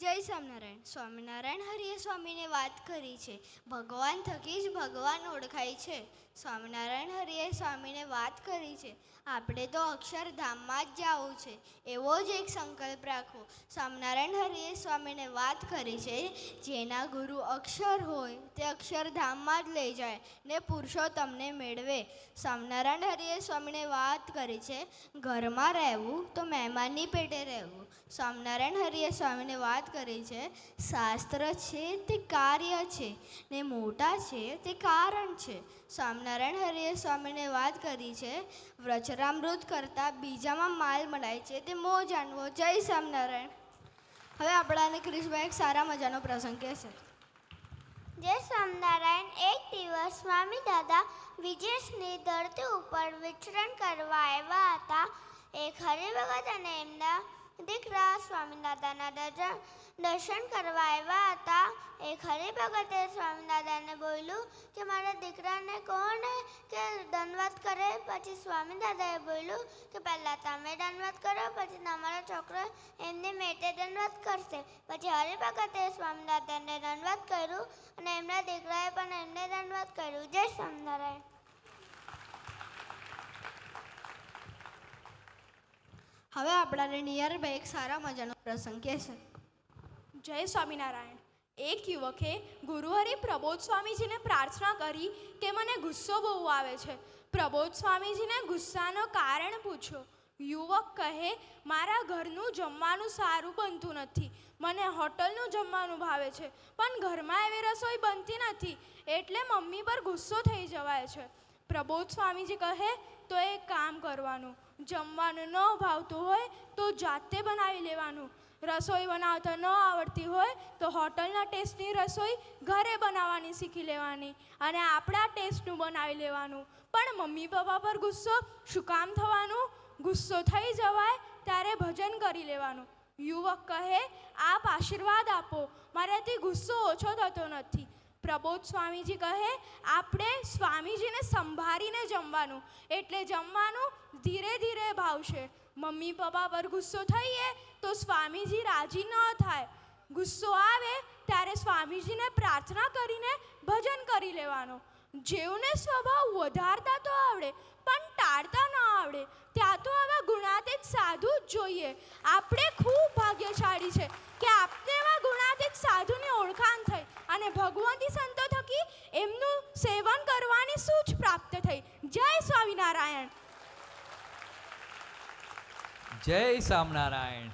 જય સ્વામિનારાયણ. સ્વામિનારાયણ હરિએ સ્વામીને વાત કરી છે. ભગવાન થકી જ ભગવાન ઓળખાય છે. સ્વામિનારાયણ હરિએ સ્વામીને વાત કરી છે. આપણે તો અક્ષરધામમાં જ જવું છે, એવો જ એક સંકલ્પ રાખવો. સ્વામિનારાયણ હરિએ સ્વામીને વાત કરી છે, જેના ગુરુ અક્ષર હોય તે અક્ષરધામમાં જ લઈ જાય ને પુરુષોત્તમને મેળવે. સ્વામિનારાયણ હરિએ સ્વામીને વાત કરી છે, ઘરમાં રહેવું તો મહેમાનની પેટે રહેવું. સ્વામિનારાયણ હરિએ સ્વામીને વાત કરી છે, શાસ્ત્ર છે તે કાર્ય છે ને મોટા છે તે કારણ છે. સ્વામિનારાયણ હરિએ સ્વામીને વાત કરી છે, વચરામૃત કરતાં બીજામાં માલ મળાય છે તે મોં જાણવો. જય સ્વામિનારાયણ. હવે આપણાને ક્રિશભાઈ એક સારા મજાનો પ્રસંગ કહેશે. જય સ્વામિનારાયણ. એક દિવસ સ્વામી દાદા વિજેશની ધરતી ઉપર વિચરણ કરવા આવ્યા હતા. એક હરિભગત અને એમના દીકરા સ્વામી દાદાના દર્શન કરવા આવ્યા હતા. એક હરિભગતે સ્વામી દાદાને બોલ્યું કે મારા દીકરાને કોને કે દંડવત કરે. પછી સ્વામી દાદાએ બોલ્યું કે પહેલાં તમે દંડવત કરો, પછી તમારો છોકરો એમની મેટે દંડવત કરશે. પછી હરિભગતે સ્વામી દાદાને દંડવત કર્યું અને એમના દીકરાએ પણ એમને દંડવત કર્યું. જય સ્વામિનારાયણ. હવે આપણાને નિયરભાઈ એક સારા મજાનો પ્રસંગ કહેશે. જય સ્વામિનારાયણ. એક યુવકે ગુરુહરિ પ્રબોધ સ્વામીજીને પ્રાર્થના કરી કે મને ગુસ્સો બહુ આવે છે. પ્રબોધ સ્વામીજીને ગુસ્સાનો કારણ પૂછ્યો. યુવક કહે, મારા ઘરનું જમવાનું સારું બનતું નથી, મને હોટલનું જમવાનું ભાવે છે, પણ ઘરમાં એવી રસોઈ બનતી નથી, એટલે મમ્મી પર ગુસ્સો થઈ જવાય છે. પ્રબોધ સ્વામીજી કહે, તો એક કામ કરવાનું, જમવાનું ન ભાવતું હોય તો જાતે બનાવી લેવાનું. રસોઈ બનાવતા ન આવડતી હોય તો હોટલના ટેસ્ટની રસોઈ ઘરે બનાવવાની શીખી લેવાની અને આપણા ટેસ્ટનું બનાવી લેવાનું. પણ મમ્મી પપ્પા પર ગુસ્સો શું કામ થવાનું? ગુસ્સો થઈ જવાય ત્યારે ભજન કરી લેવાનું. યુવક કહે, આપ આશીર્વાદ આપો, મારાથી ગુસ્સો ઓછો થતો નથી. પ્રબોધ સ્વામીજી કહે, આપણે સ્વામીજીને સંભાળીને જમવાનું, એટલે જમવાનું ધીરે ધીરે ભાવશે. મમ્મી પપ્પા પર ગુસ્સો થઈએ તો સ્વામીજી રાજી ન થાય. ગુસ્સો આવે ત્યારે સ્વામીજીને પ્રાર્થના કરીને ભજન કરી લેવાનો. જેવને સ્વભાવ વધારતા તો આવડે પણ ટાળતા ન આવડે, ત્યાં તો આવા ગુણાતીત સાધુ જ જોઈએ. આપણે ખૂબ ભાગ્યશાળી છે કે આપણે એવા ગુણાતીત સાધુની ઓળખાણ થઈ અને ભગવંતી સંતો થકી એમનું સેવન કરવાની સૂઝ પ્રાપ્ત થઈ. જય સ્વામિનારાયણ. જય સ્વામિનારાયણ.